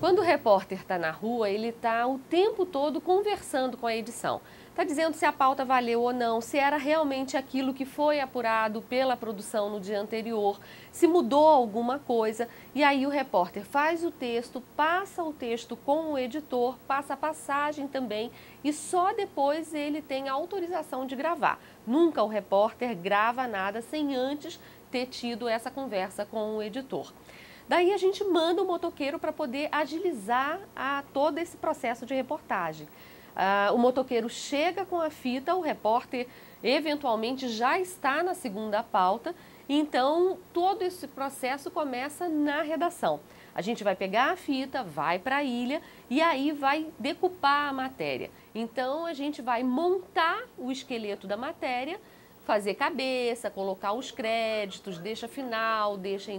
Quando o repórter está na rua, ele está o tempo todo conversando com a edição. Está dizendo se a pauta valeu ou não, se era realmente aquilo que foi apurado pela produção no dia anterior, se mudou alguma coisa. E aí o repórter faz o texto, passa o texto com o editor, passa a passagem também e só depois ele tem a autorização de gravar. Nunca o repórter grava nada sem antes ter tido essa conversa com o editor. Daí a gente manda o motoqueiro para poder agilizar todo esse processo de reportagem. O motoqueiro chega com a fita, o repórter eventualmente já está na segunda pauta, então todo esse processo começa na redação. A gente vai pegar a fita, vai para a ilha e aí vai decupar a matéria. Então a gente vai montar o esqueleto da matéria, fazer cabeça, colocar os créditos, deixa final, deixa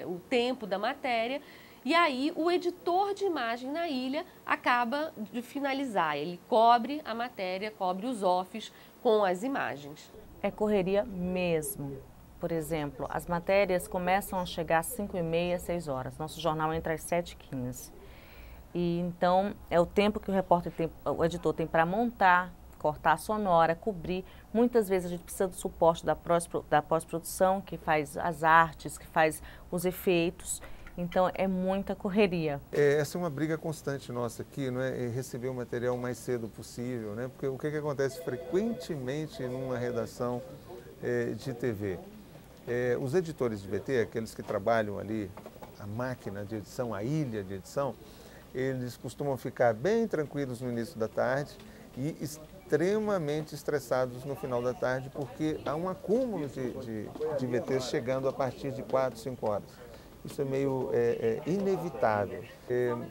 o tempo da matéria. E aí o editor de imagem na ilha acaba de finalizar. Ele cobre a matéria, cobre os offs com as imagens. É correria mesmo. Por exemplo, as matérias começam a chegar às 5h30, 6 horas. Nosso jornal entra às 7h15. E então é o tempo que o editor tem para montar, cortar a sonora, cobrir. Muitas vezes a gente precisa do suporte da pós-produção, que faz as artes, que faz os efeitos. Então é muita correria. Essa é uma briga constante nossa aqui, não é? Receber o material o mais cedo possível, né? Porque o que acontece frequentemente numa redação de TV? Os editores de VT, aqueles que trabalham ali, a máquina de edição, a ilha de edição, eles costumam ficar bem tranquilos no início da tarde e extremamente estressados no final da tarde, porque há um acúmulo de VTs chegando a partir de 4, 5 horas. Isso é meio inevitável.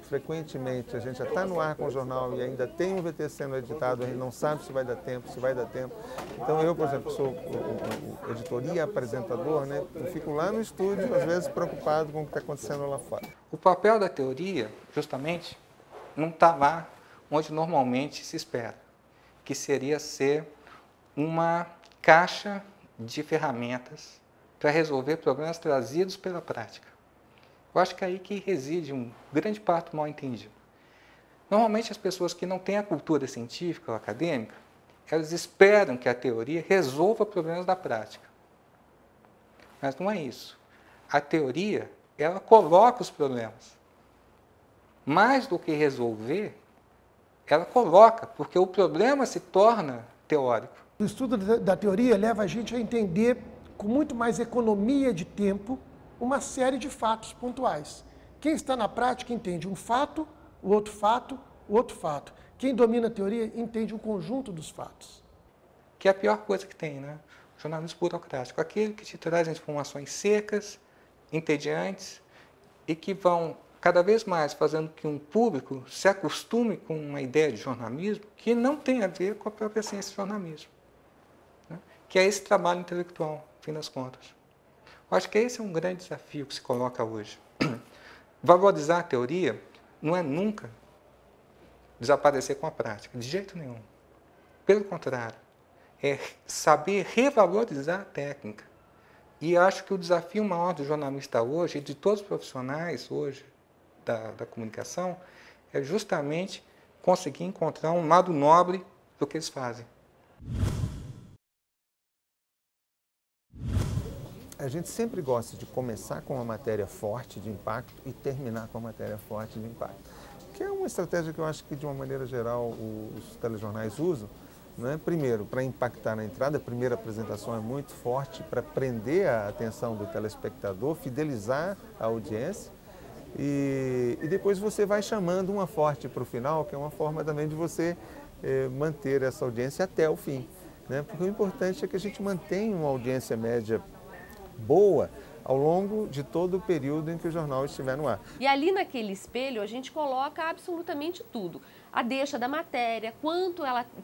Frequentemente a gente já está no ar com o jornal e ainda tem um VT sendo editado, a gente não sabe se vai dar tempo, Então eu, por exemplo, sou o editor e apresentador, né? Eu fico lá no estúdio, às vezes preocupado com o que está acontecendo lá fora. O papel da teoria, justamente, não está lá onde normalmente se espera, que seria ser uma caixa de ferramentas para resolver problemas trazidos pela prática. Eu acho que é aí que reside grande parte do mal-entendido. Normalmente as pessoas que não têm a cultura científica ou acadêmica, elas esperam que a teoria resolva problemas da prática. Mas não é isso. A teoria, ela coloca os problemas. Mais do que resolver, ela coloca, porque o problema se torna teórico. O estudo da teoria leva a gente a entender com muito mais economia de tempo uma série de fatos pontuais. Quem está na prática entende um fato, o outro fato, o outro fato. Quem domina a teoria entende um conjunto dos fatos. Que é a pior coisa que tem, né? O jornalismo burocrático, aquele que te traz informações secas, entediantes e que vão cada vez mais fazendo que um público se acostume com uma ideia de jornalismo que não tem a ver com a própria ciência de jornalismo, né? Que é esse trabalho intelectual, no fim das contas. Eu acho que esse é um grande desafio que se coloca hoje. Valorizar a teoria não é nunca desaparecer com a prática, de jeito nenhum. Pelo contrário, é saber revalorizar a técnica. E acho que o desafio maior do jornalista hoje, e de todos os profissionais hoje da comunicação, é justamente conseguir encontrar um lado nobre do que eles fazem. A gente sempre gosta de começar com uma matéria forte de impacto e terminar com uma matéria forte de impacto. Que é uma estratégia que eu acho que, de uma maneira geral, os telejornais usam. Né? Primeiro, para impactar na entrada, a primeira apresentação é muito forte para prender a atenção do telespectador, fidelizar a audiência. E depois você vai chamando uma forte para o final, que é uma forma também de você manter essa audiência até o fim. Né? Porque o importante é que a gente mantenha uma audiência média boa ao longo de todo o período em que o jornal estiver no ar. E ali naquele espelho a gente coloca absolutamente tudo. A deixa da matéria,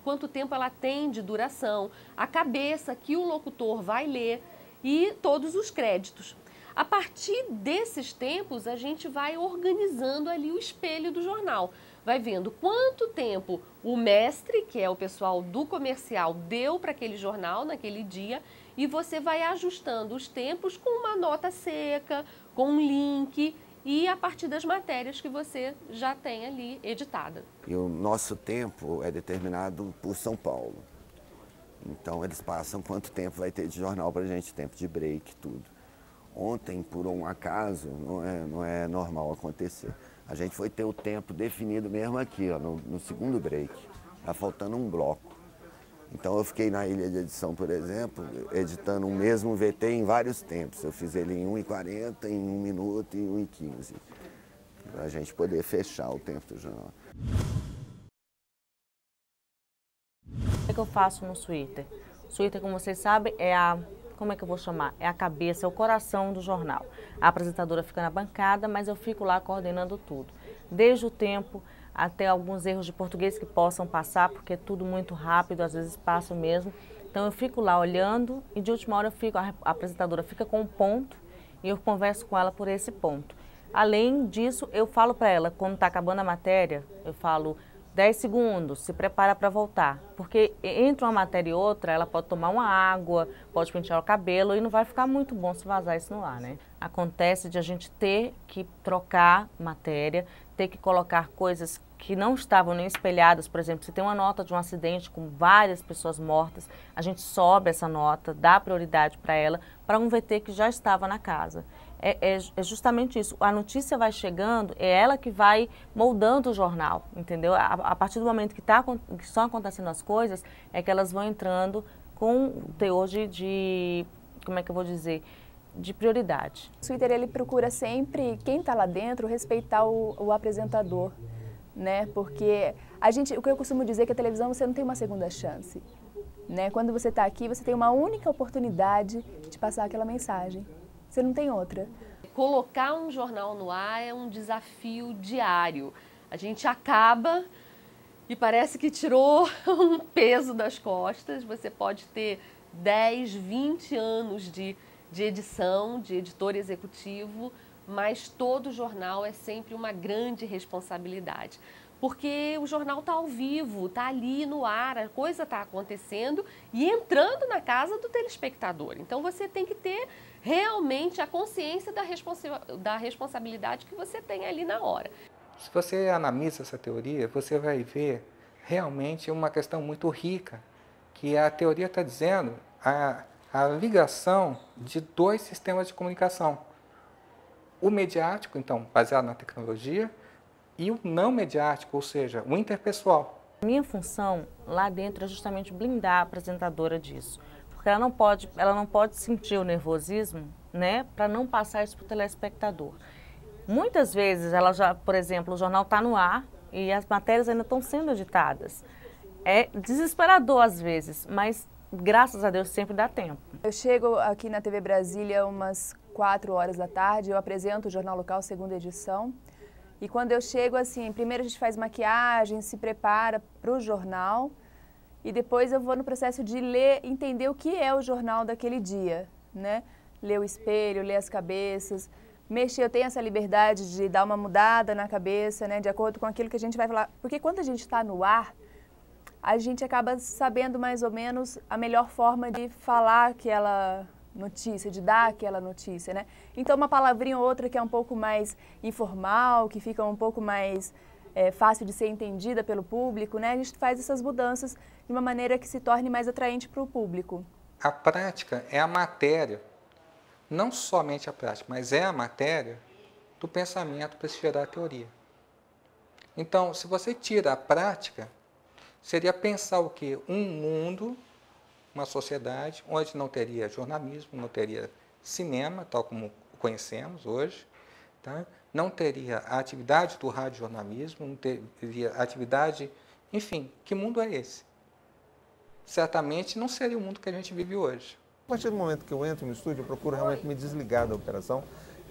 quanto tempo ela tem de duração, a cabeça que o locutor vai ler e todos os créditos. A partir desses tempos, a gente vai organizando ali o espelho do jornal. Vai vendo quanto tempo o mestre, que é o pessoal do comercial, deu para aquele jornal naquele dia, e você vai ajustando os tempos com uma nota seca, com um link, e a partir das matérias que você já tem ali editada. E o nosso tempo é determinado por São Paulo. Então eles passam quanto tempo vai ter de jornal para a gente, tempo de break, tudo. Ontem, por um acaso, não é normal acontecer. A gente foi ter o tempo definido mesmo aqui, ó, no segundo break, tá faltando um bloco. Então eu fiquei na ilha de edição, por exemplo, editando o mesmo VT em vários tempos. Eu fiz ele em 1h40, em 1 minuto e 1h15, para a gente poder fechar o tempo do jornal. O que eu faço no Twitter? O Twitter, como vocês sabem, como é que eu vou chamar? É a cabeça, é o coração do jornal. A apresentadora fica na bancada, mas eu fico lá coordenando tudo. Desde o tempo até alguns erros de português que possam passar, porque é tudo muito rápido, às vezes passa mesmo. Então eu fico lá olhando e de última hora a apresentadora fica com um ponto e eu converso com ela por esse ponto. Além disso, eu falo para ela, quando está acabando a matéria, eu falo 10 segundos, se prepara para voltar. Porque entre uma matéria e outra, ela pode tomar uma água, pode pentear o cabelo e não vai ficar muito bom se vazar isso no ar, né? Acontece de a gente ter que trocar matéria, ter que colocar coisas que não estavam nem espelhadas. Por exemplo, se tem uma nota de um acidente com várias pessoas mortas, a gente sobe essa nota, dá prioridade para ela, para um VT que já estava na casa. É justamente isso. A notícia vai chegando, é ela que vai moldando o jornal, entendeu? A partir do momento que estão acontecendo as coisas, é que elas vão entrando com o teor como é que eu vou dizer, de prioridade. O Twitter, ele procura sempre, quem está lá dentro, respeitar o apresentador, né? Porque o que eu costumo dizer é que a televisão você não tem uma segunda chance, né? Quando você está aqui, você tem uma única oportunidade de passar aquela mensagem. Você não tem outra. Colocar um jornal no ar é um desafio diário. A gente acaba e parece que tirou um peso das costas. Você pode ter 10, 20 anos de edição, de editor executivo, mas todo jornal é sempre uma grande responsabilidade. Porque o jornal está ao vivo, está ali no ar, a coisa está acontecendo e entrando na casa do telespectador. Então você tem que ter realmente a consciência da responsabilidade que você tem ali na hora. Se você analisa essa teoria, você vai ver realmente uma questão muito rica, que a teoria está dizendo a ligação de dois sistemas de comunicação. O mediático, então, baseado na tecnologia, e o não mediático, ou seja, o interpessoal. Minha função lá dentro é justamente blindar a apresentadora disso. Porque ela não pode sentir o nervosismo, né, para não passar isso para o telespectador. Muitas vezes, por exemplo, o jornal está no ar e as matérias ainda estão sendo editadas. É desesperador às vezes, mas graças a Deus sempre dá tempo. Eu chego aqui na TV Brasília umas 4 horas da tarde, eu apresento o Jornal Local, segunda edição. E quando eu chego, assim, primeiro a gente faz maquiagem, se prepara para o jornal e depois eu vou no processo de ler, entender o que é o jornal daquele dia, né? Ler o espelho, ler as cabeças, mexer, eu tenho essa liberdade de dar uma mudada na cabeça, né? De acordo com aquilo que a gente vai falar. Porque quando a gente está no ar, a gente acaba sabendo mais ou menos a melhor forma de falar aquela notícia, de dar aquela notícia, né? Então, uma palavrinha ou outra que é um pouco mais informal, que fica um pouco mais fácil de ser entendida pelo público, né? A gente faz essas mudanças de uma maneira que se torne mais atraente para o público. A prática é a matéria, não somente a prática, mas é a matéria do pensamento para se gerar a teoria. Então, se você tira a prática, seria pensar o quê? Um mundo, uma sociedade onde não teria jornalismo, não teria cinema, tal como o conhecemos hoje, tá? Não teria a atividade do radiojornalismo, não teria a atividade... Enfim, que mundo é esse? Certamente não seria o mundo que a gente vive hoje. A partir do momento que eu entro no estúdio, eu procuro realmente me desligar da operação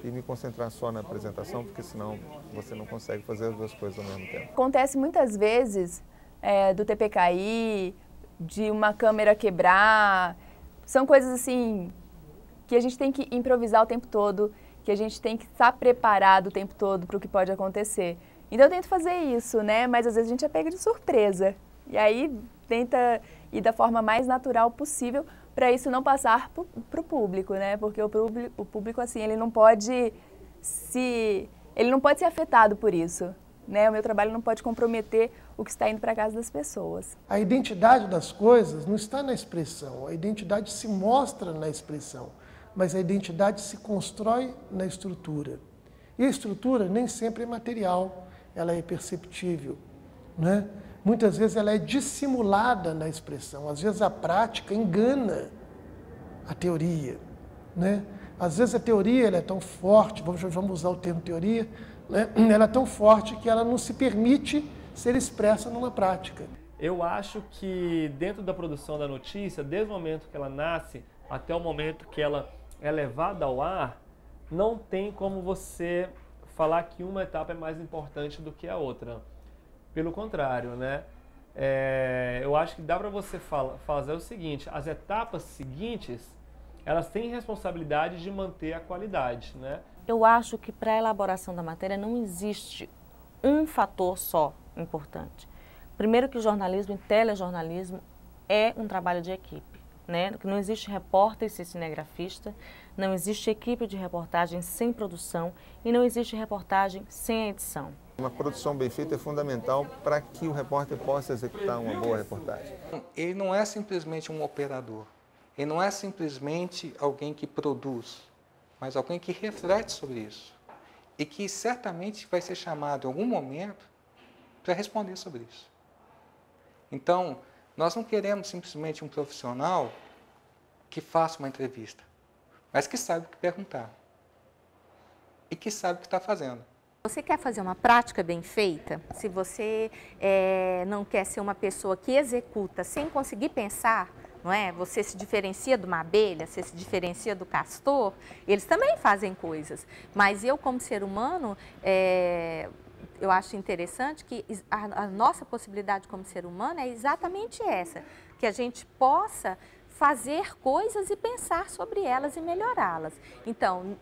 e me concentrar só na apresentação, porque senão você não consegue fazer as duas coisas ao mesmo tempo. Acontece muitas vezes do TP cair, de uma câmera quebrar, são coisas assim que a gente tem que improvisar o tempo todo, que a gente tem que estar preparado o tempo todo para o que pode acontecer. Então eu tento fazer isso, né? Mas às vezes a gente é pego de surpresa. E aí tenta ir da forma mais natural possível para isso não passar para o público, né? Porque o público assim, ele não pode se ele não pode ser afetado por isso, né? O meu trabalho não pode comprometer o que está indo para a casa das pessoas. A identidade das coisas não está na expressão, a identidade se mostra na expressão, mas a identidade se constrói na estrutura. E a estrutura nem sempre é material, ela é perceptível, né? Muitas vezes ela é dissimulada na expressão, às vezes a prática engana a teoria, né? Às vezes a teoria ela é tão forte, vamos usar o termo teoria, né? Ela é tão forte que ela não se permite ser expressa numa prática. Eu acho que dentro da produção da notícia, desde o momento que ela nasce até o momento que ela é levada ao ar, não tem como você falar que uma etapa é mais importante do que a outra. Pelo contrário, né? Eu acho que dá para você fazer o seguinte, as etapas seguintes, elas têm responsabilidade de manter a qualidade, né? Eu acho que para a elaboração da matéria não existe um fator só importante. Primeiro que jornalismo e telejornalismo é um trabalho de equipe, né? Não existe repórter sem cinegrafista, não existe equipe de reportagem sem produção e não existe reportagem sem edição. Uma produção bem feita é fundamental para que o repórter possa executar uma boa reportagem. Ele não é simplesmente um operador, ele não é simplesmente alguém que produz, mas alguém que reflete sobre isso e que certamente vai ser chamado em algum momento para responder sobre isso. Então, nós não queremos simplesmente um profissional que faça uma entrevista, mas que sabe o que perguntar e que sabe o que está fazendo. Você quer fazer uma prática bem feita? Se você não quer ser uma pessoa que executa sem conseguir pensar, não é? Você se diferencia de uma abelha, você se diferencia do castor, eles também fazem coisas. Mas eu, como ser humano, eu acho interessante que a nossa possibilidade como ser humano é exatamente essa, que a gente possa fazer coisas e pensar sobre elas e melhorá-las. Então,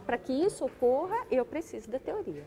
para que isso ocorra, eu preciso da teoria.